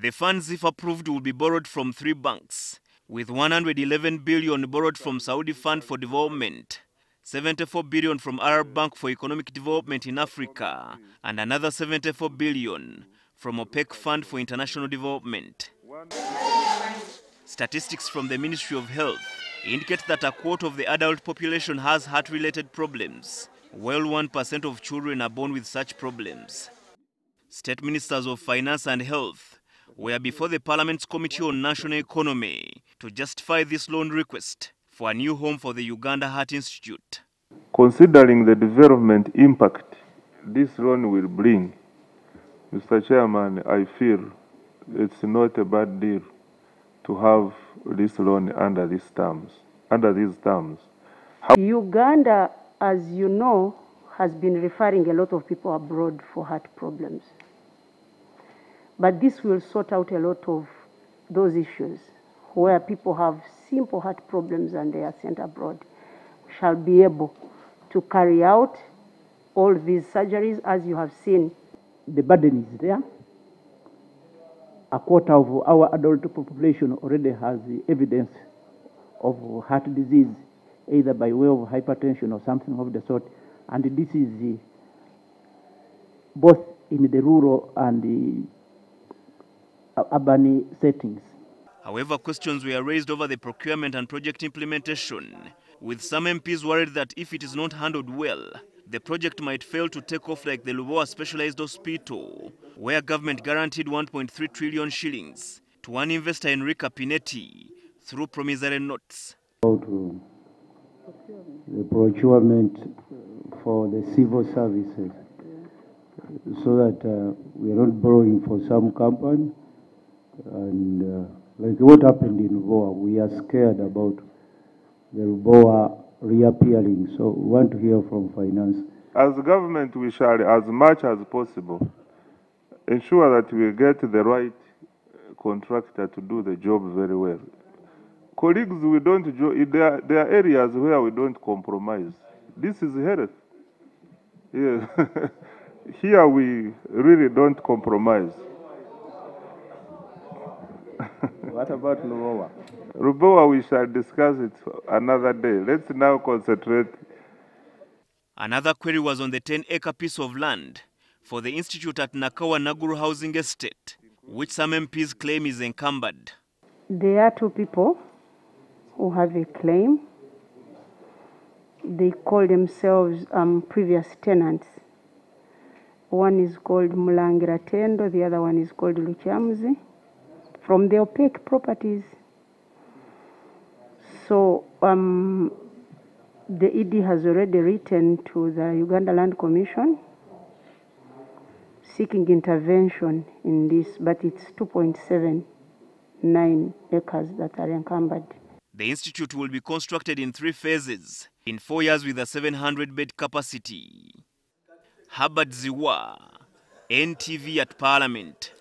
The funds, if approved, will be borrowed from 3 banks, with 111 billion borrowed from Saudi Fund for Development, 74 billion from Arab Bank for Economic Development in Africa, and another 74 billion from OPEC Fund for International Development. Statistics from the Ministry of Health indicate that a quarter of the adult population has heart-related problems, while 1% of children are born with such problems. State Ministers of Finance and Health were before the Parliament's Committee on National Economy to justify this loan request for a new home for the Uganda Heart Institute. Considering the development impact this loan will bring, Mr. Chairman, I feel it's not a bad deal to have this loan under these terms. Uganda, as you know, has been referring a lot of people abroad for heart problems. But this will sort out a lot of those issues where people have simple heart problems and they are sent abroad. We shall be able to carry out all these surgeries as you have seen. The burden is there. A quarter of our adult population already has the evidence of heart disease, either by way of hypertension or something of the sort. And this is both in the rural and the urban settings. However, questions were raised over the procurement and project implementation, with some MPs worried that if it is not handled well, the project might fail to take off like the Lubowa Specialized Hospital, where government guaranteed 1.3 trillion shillings to one investor, Enrique Pinetti, through promissory notes. The procurement for the civil services, so that we are not borrowing for some company, and like what happened in Lubowa, we are scared about the Lubowa reappearing. So we want to hear from finance. As government, we shall, as much as possible, ensure that we get the right contractor to do the job very well. Colleagues, we don't. There are areas where we don't compromise. This is health. Yeah. Here we really don't compromise. What about Lubowa? Lubowa, we shall discuss it another day. Let's now concentrate. Another query was on the 10-acre piece of land for the institute at Nakawa Naguru Housing Estate, which some MPs claim is encumbered. There are 2 people who have a claim. They call themselves previous tenants. One is called Mulangira Tendo, the other one is called Luchamuzi, from the OPEC properties. So the ED has already written to the Uganda Land Commission seeking intervention in this, but it's 2.79 acres that are encumbered. The institute will be constructed in 3 phases, in 4 years with a 700-bed capacity. Habad Ziwa, NTV at Parliament.